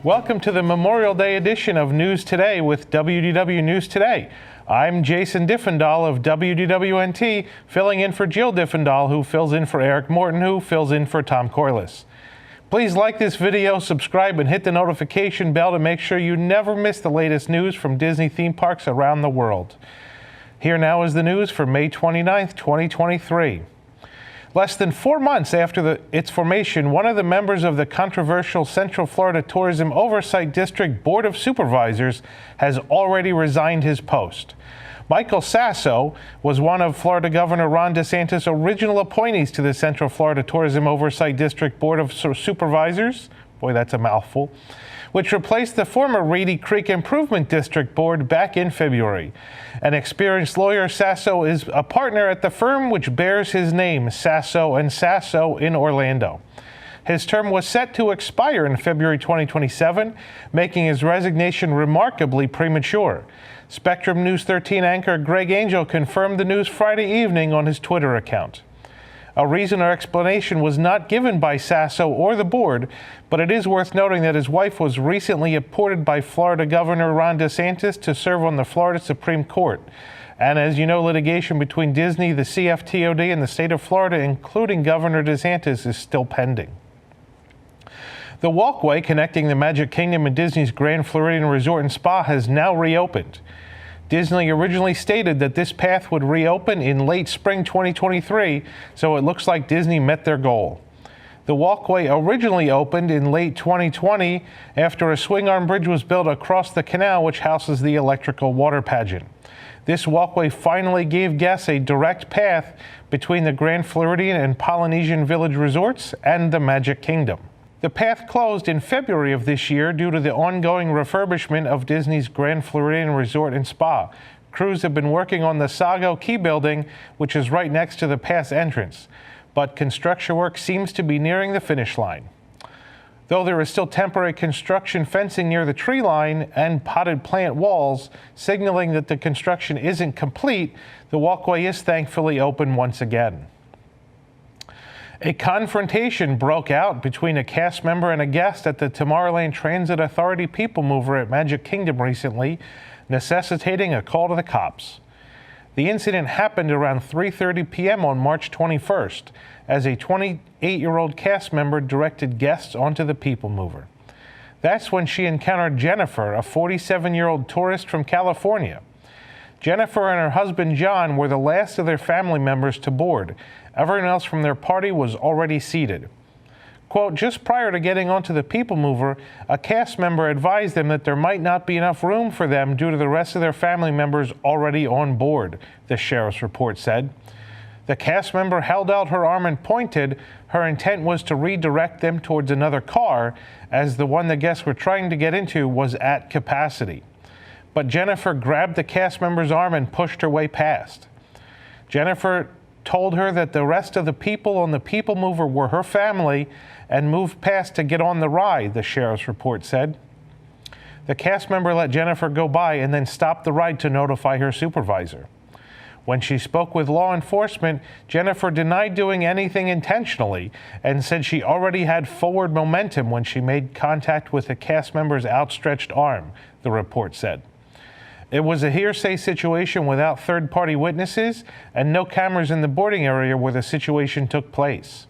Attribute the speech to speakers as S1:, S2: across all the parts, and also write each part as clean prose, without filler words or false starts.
S1: Welcome to the Memorial Day edition of News Today with WDW News Today. I'm Jason Diffendahl of WDWNT, filling in for Jill Diffendahl, who fills in for Eric Morton, who fills in for Tom Corliss. Please like this video, subscribe, and hit the notification bell to make sure you never miss the latest news from Disney theme parks around the world. Here now is the news for May 29th, 2023. Less than 4 months after its formation, one of the members of the controversial Central Florida Tourism Oversight District Board of Supervisors has already resigned his post. Michael Sasso was one of Florida Governor Ron DeSantis' original appointees to the Central Florida Tourism Oversight District Board of Supervisors. Boy, that's a mouthful. Which replaced the former Reedy Creek Improvement District Board back in February. An experienced lawyer, Sasso is a partner at the firm which bears his name, Sasso & Sasso, in Orlando. His term was set to expire in February 2027, making his resignation remarkably premature. Spectrum News 13 anchor Greg Angel confirmed the news Friday evening on his Twitter account. A reason or explanation was not given by Sasso or the board, but it is worth noting that his wife was recently appointed by Florida Governor Ron DeSantis to serve on the Florida Supreme Court. And as you know, litigation between Disney, the CFTOD, and the state of Florida, including Governor DeSantis, is still pending. The Walkway connecting the Magic Kingdom and Disney's Grand Floridian Resort and Spa has now reopened. Disney originally stated that this path would reopen in late spring 2023, so it looks like Disney met their goal. The Walkway originally opened in late 2020 after a swing arm bridge was built across the canal which houses the electrical water pageant. This walkway finally gave guests a direct path between the Grand Floridian and Polynesian Village resorts and the Magic Kingdom. The path closed in February of this year due to the ongoing refurbishment of Disney's Grand Floridian Resort and Spa. Crews have been working on the Sasso Key building, which is right next to the path entrance, but construction work seems to be nearing the finish line. Though there is still temporary construction fencing near the tree line and potted plant walls, signaling that the construction isn't complete, the walkway is thankfully open once again. A confrontation broke out between a cast member and a guest at the Tomorrowland Transit Authority PeopleMover at Magic Kingdom recently, necessitating a call to the cops. The incident happened around 3:30 p.m. on March 21st, as a 28-year-old cast member directed guests onto the PeopleMover. That's when she encountered Jennifer, a 47-year-old tourist from California. Jennifer and her husband John were the last of their family members to board. Everyone else from their party was already seated. Quote, just prior to getting onto the PeopleMover, a cast member advised them that there might not be enough room for them due to the rest of their family members already on board, the sheriff's report said. The cast member held out her arm and pointed. Her intent was to redirect them towards another car, as the one the guests were trying to get into was at capacity. But Jennifer grabbed the cast member's arm and pushed her way past. Jennifer told her that the rest of the people on the PeopleMover were her family and moved past to get on the ride, the sheriff's report said. The cast member let Jennifer go by and then stopped the ride to notify her supervisor. When she spoke with law enforcement, Jennifer denied doing anything intentionally and said she already had forward momentum when she made contact with the cast member's outstretched arm, the report said. It was a hearsay situation without third-party witnesses and no cameras in the boarding area where the situation took place.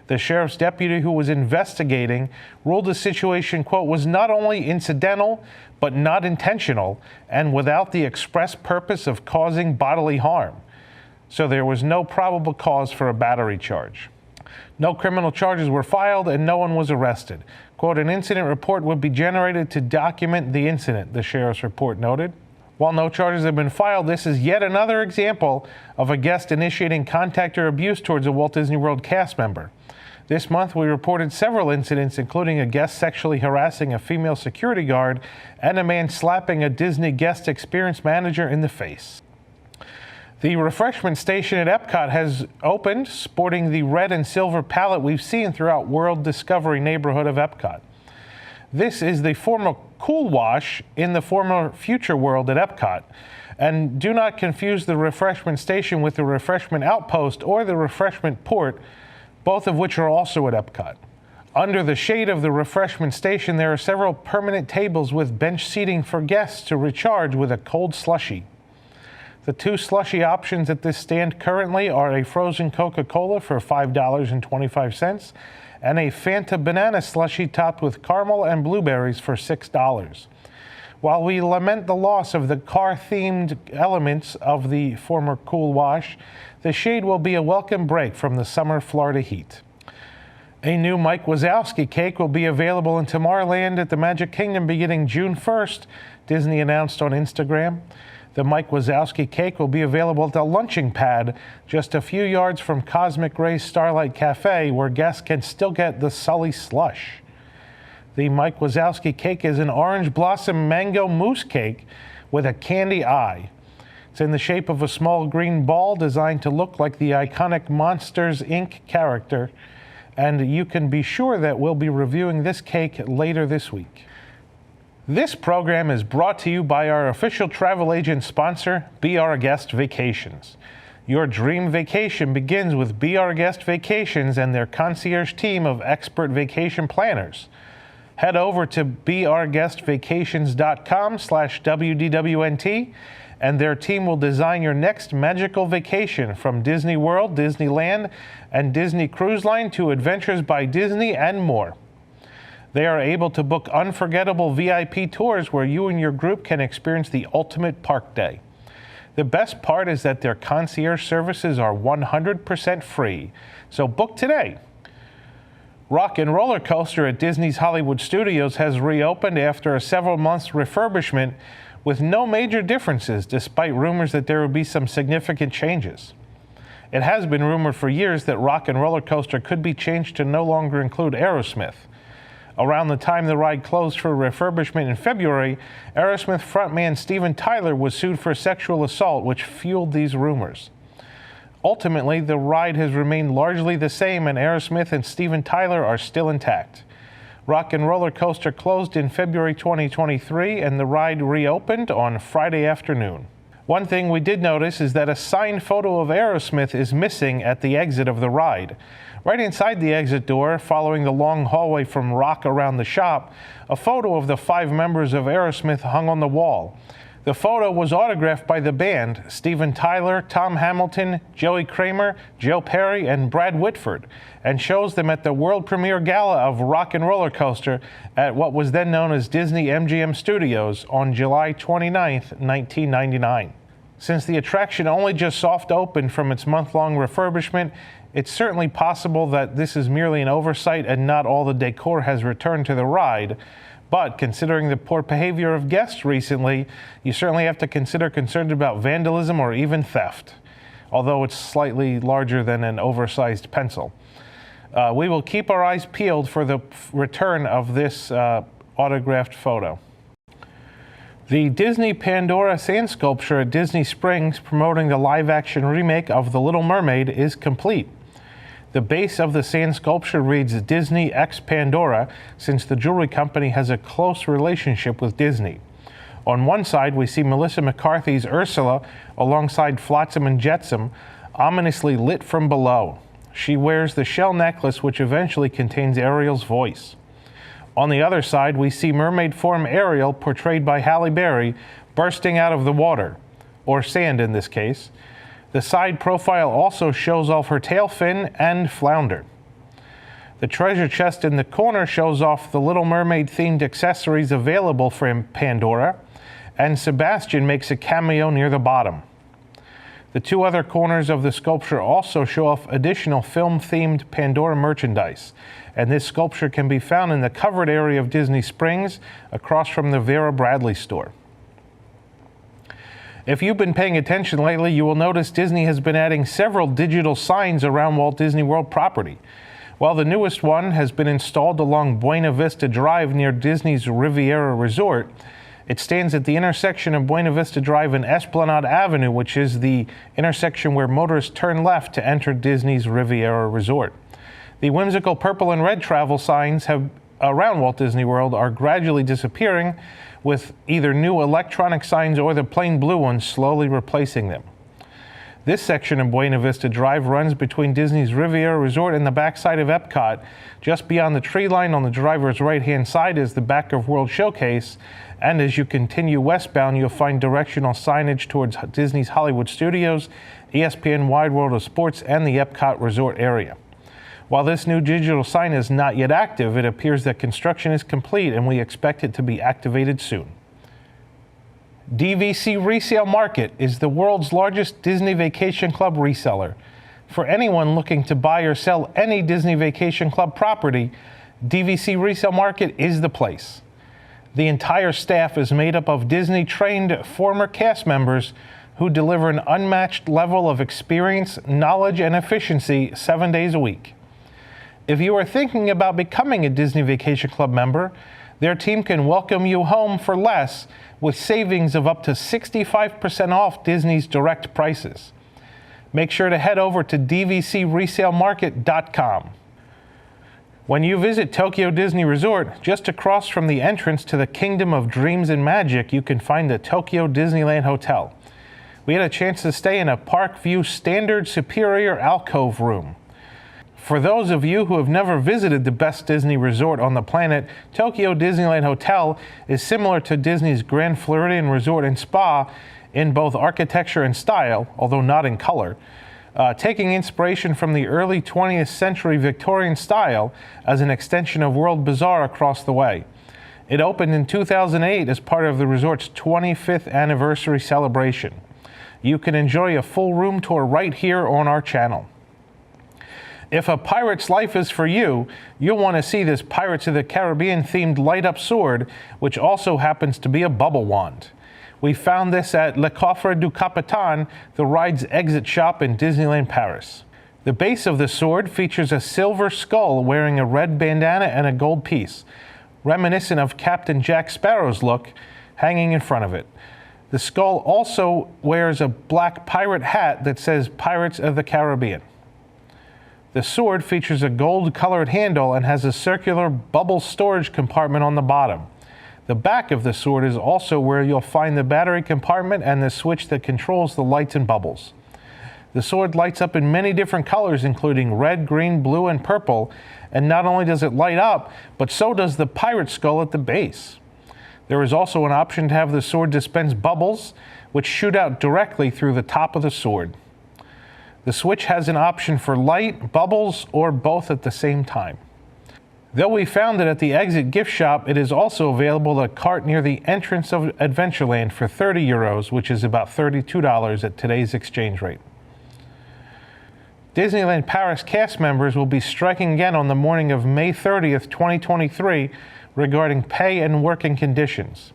S1: The sheriff's deputy who was investigating ruled the situation, quote, was not only incidental, but not intentional and without the express purpose of causing bodily harm. So there was no probable cause for a battery charge. No criminal charges were filed and no one was arrested. Quote, an incident report would be generated to document the incident, the sheriff's report noted. While no charges have been filed, this is yet another example of a guest initiating contact or abuse towards a Walt Disney World cast member. This month, we reported several incidents, including a guest sexually harassing a female security guard and a man slapping a Disney guest experience manager in the face. The refreshment station at EPCOT has opened, sporting the red and silver palette we've seen throughout World Discovery neighborhood of EPCOT. This is the former Cool Wash in the former Future World at EPCOT. And do not confuse the refreshment station with the refreshment outpost or the refreshment port, both of which are also at EPCOT. Under the shade of the refreshment station, there are several permanent tables with bench seating for guests to recharge with a cold slushie. The two slushie options at this stand currently are a frozen Coca-Cola for $5.25 and a Fanta banana slushie topped with caramel and blueberries for $6. While we lament the loss of the car-themed elements of the former Cool Wash, the shade will be a welcome break from the summer Florida heat. A new Mike Wazowski cake will be available in Tomorrowland at the Magic Kingdom beginning June 1st, Disney announced on Instagram. The Mike Wazowski cake will be available at the lunching pad just a few yards from Cosmic Rays Starlight Cafe, where guests can still get the Sully slush. The Mike Wazowski cake is an orange blossom mango mousse cake with a candy eye. It's in the shape of a small green ball designed to look like the iconic Monsters, Inc. character, and you can be sure that we'll be reviewing this cake later this week. This program is brought to you by our official travel agent sponsor, Be Our Guest Vacations. Your dream vacation begins with Be Our Guest Vacations and their concierge team of expert vacation planners. Head over to beourguestvacations.com/WDWNT and their team will design your next magical vacation, from Disney World, Disneyland, and Disney Cruise Line to Adventures by Disney and more. They are able to book unforgettable VIP tours where you and your group can experience the ultimate park day. The best part is that their concierge services are 100% free, so book today. Rock and Roller Coaster at Disney's Hollywood Studios has reopened after a several months refurbishment with no major differences, despite rumors that there would be some significant changes. It has been rumored for years that Rock and Roller Coaster could be changed to no longer include Aerosmith. Around the time the ride closed for refurbishment in February, Aerosmith frontman Steven Tyler was sued for sexual assault, which fueled these rumors. Ultimately, the ride has remained largely the same, and Aerosmith and Steven Tyler are still intact. Rock and Roller Coaster closed in February 2023, and the ride reopened on Friday afternoon. One thing we did notice is that a signed photo of Aerosmith is missing at the exit of the ride. Right inside the exit door, following the long hallway from Rock around the shop, a photo of the 5 members of Aerosmith hung on the wall. The photo was autographed by the band, Steven Tyler, Tom Hamilton, Joey Kramer, Joe Perry, and Brad Whitford, and shows them at the world premiere gala of Rock and Roller Coaster at what was then known as Disney MGM Studios on July 29, 1999. Since the attraction only just soft opened from its month-long refurbishment, it's certainly possible that this is merely an oversight and not all the decor has returned to the ride. But considering the poor behavior of guests recently, you certainly have to consider concerns about vandalism or even theft, although it's slightly larger than an oversized pencil. We will keep our eyes peeled for the return of this autographed photo. The Disney Pandora sand sculpture at Disney Springs, promoting the live-action remake of The Little Mermaid, is complete. The base of the sand sculpture reads Disney x Pandora, since the jewelry company has a close relationship with Disney. On one side, we see Melissa McCarthy's Ursula alongside Flotsam and Jetsam, ominously lit from below. She wears the shell necklace, which eventually contains Ariel's voice. On the other side, we see mermaid form Ariel, portrayed by Halle Berry, bursting out of the water, or sand in this case. The side profile also shows off her tail fin and flounder. The treasure chest in the corner shows off the Little Mermaid-themed accessories available from Pandora, and Sebastian makes a cameo near the bottom. The 2 other corners of the sculpture also show off additional film-themed Pandora merchandise, and this sculpture can be found in the covered area of Disney Springs, across from the Vera Bradley store. If you've been paying attention lately, you will notice Disney has been adding several digital signs around Walt Disney World property. While the newest one has been installed along Buena Vista Drive near Disney's Riviera Resort, it stands at the intersection of Buena Vista Drive and Esplanade Avenue, which is the intersection where motorists turn left to enter Disney's Riviera Resort. The whimsical purple and red travel signs around Walt Disney World are gradually disappearing, with either new electronic signs or the plain blue ones slowly replacing them. This section of Buena Vista Drive runs between Disney's Riviera Resort and the backside of EPCOT. Just beyond the tree line on the driver's right-hand side is the Back of World Showcase, and as you continue westbound, you'll find directional signage towards Disney's Hollywood Studios, ESPN Wide World of Sports, and the EPCOT Resort area. While this new digital sign is not yet active, it appears that construction is complete and we expect it to be activated soon. DVC Resale Market is the world's largest Disney Vacation Club reseller. For anyone looking to buy or sell any Disney Vacation Club property, DVC Resale Market is the place. The entire staff is made up of Disney-trained former cast members who deliver an unmatched level of experience, knowledge, and efficiency 7 days a week. If you are thinking about becoming a Disney Vacation Club member, their team can welcome you home for less with savings of up to 65% off Disney's direct prices. Make sure to head over to dvcresalemarket.com. When you visit Tokyo Disney Resort, just across from the entrance to the Kingdom of Dreams and Magic, you can find the Tokyo Disneyland Hotel. We had a chance to stay in a Park View Standard Superior Alcove room. For those of you who have never visited the best Disney resort on the planet, Tokyo Disneyland Hotel is similar to Disney's Grand Floridian Resort and Spa in both architecture and style, although not in color, taking inspiration from the early 20th century Victorian style as an extension of World Bazaar across the way. It opened in 2008 as part of the resort's 25th anniversary celebration. You can enjoy a full room tour right here on our channel. If a pirate's life is for you, you'll want to see this Pirates of the Caribbean themed light-up sword, which also happens to be a bubble wand. We found this at Le Coffre du Capitan, the ride's exit shop in Disneyland Paris. The base of the sword features a silver skull wearing a red bandana and a gold piece, reminiscent of Captain Jack Sparrow's look, hanging in front of it. The skull also wears a black pirate hat that says Pirates of the Caribbean. The sword features a gold-colored handle and has a circular bubble storage compartment on the bottom. The back of the sword is also where you'll find the battery compartment and the switch that controls the lights and bubbles. The sword lights up in many different colors, including red, green, blue, and purple, and not only does it light up, but so does the pirate skull at the base. There is also an option to have the sword dispense bubbles, which shoot out directly through the top of the sword. The switch has an option for light, bubbles, or both at the same time. Though we found it at the exit gift shop, it is also available at a cart near the entrance of Adventureland for €30, which is about $32 at today's exchange rate. Disneyland Paris cast members will be striking again on the morning of May 30th, 2023, regarding pay and working conditions.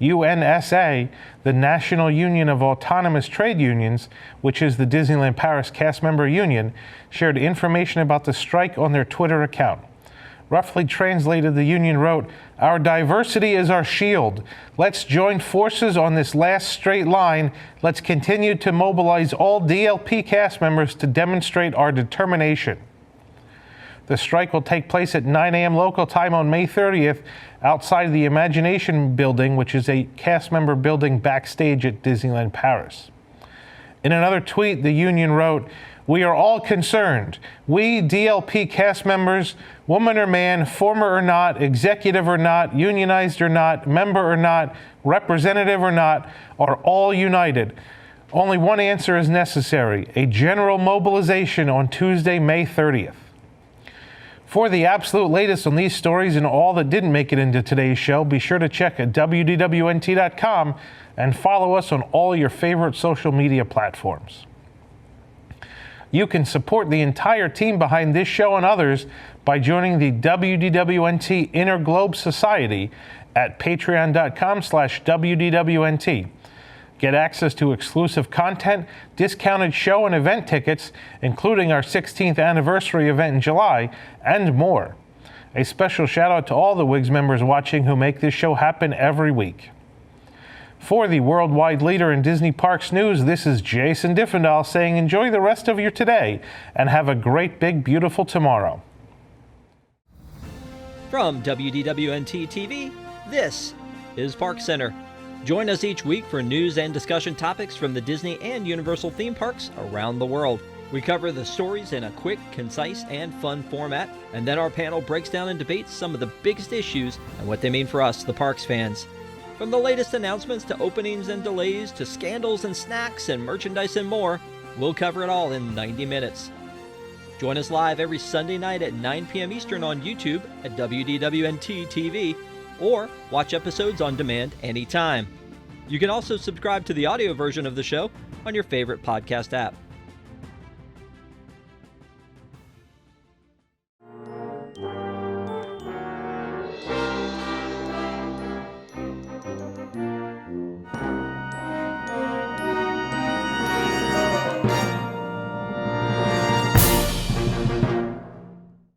S1: UNSA, the National Union of Autonomous Trade Unions, which is the Disneyland Paris cast member union, shared information about the strike on their Twitter account. Roughly translated, the union wrote, "Our diversity is our shield. Let's join forces on this last straight line. Let's continue to mobilize all DLP cast members to demonstrate our determination." The strike will take place at 9 a.m. local time on May 30th outside the Imagination Building, which is a cast member building backstage at Disneyland Paris. In another tweet, the union wrote, "We are all concerned. We, DLP cast members, woman or man, former or not, executive or not, unionized or not, member or not, representative or not, are all united. Only one answer is necessary: a general mobilization on Tuesday, May 30th. For the absolute latest on these stories and all that didn't make it into today's show, be sure to check at WDWNT.com and follow us on all your favorite social media platforms. You can support the entire team behind this show and others by joining the WDWNT Inner Globe Society at patreon.com/WDWNT. Get access to exclusive content, discounted show and event tickets, including our 16th anniversary event in July, and more. A special shout out to all the WIGS members watching who make this show happen every week. For the worldwide leader in Disney Parks news, this is Jason Diffendahl saying enjoy the rest of your today and have a great, big, beautiful tomorrow.
S2: From WDWNT TV, this is Park Center. Join us each week for news and discussion topics from the Disney and Universal theme parks around the world. We cover the stories in a quick, concise, and fun format, and then our panel breaks down and debates some of the biggest issues and what they mean for us, the parks fans. From the latest announcements to openings and delays to scandals and snacks and merchandise and more, we'll cover it all in 90 minutes. Join us live every Sunday night at 9 p.m. Eastern on YouTube at WDWNT TV, or watch episodes on demand anytime. You can also subscribe to the audio version of the show on your favorite podcast app.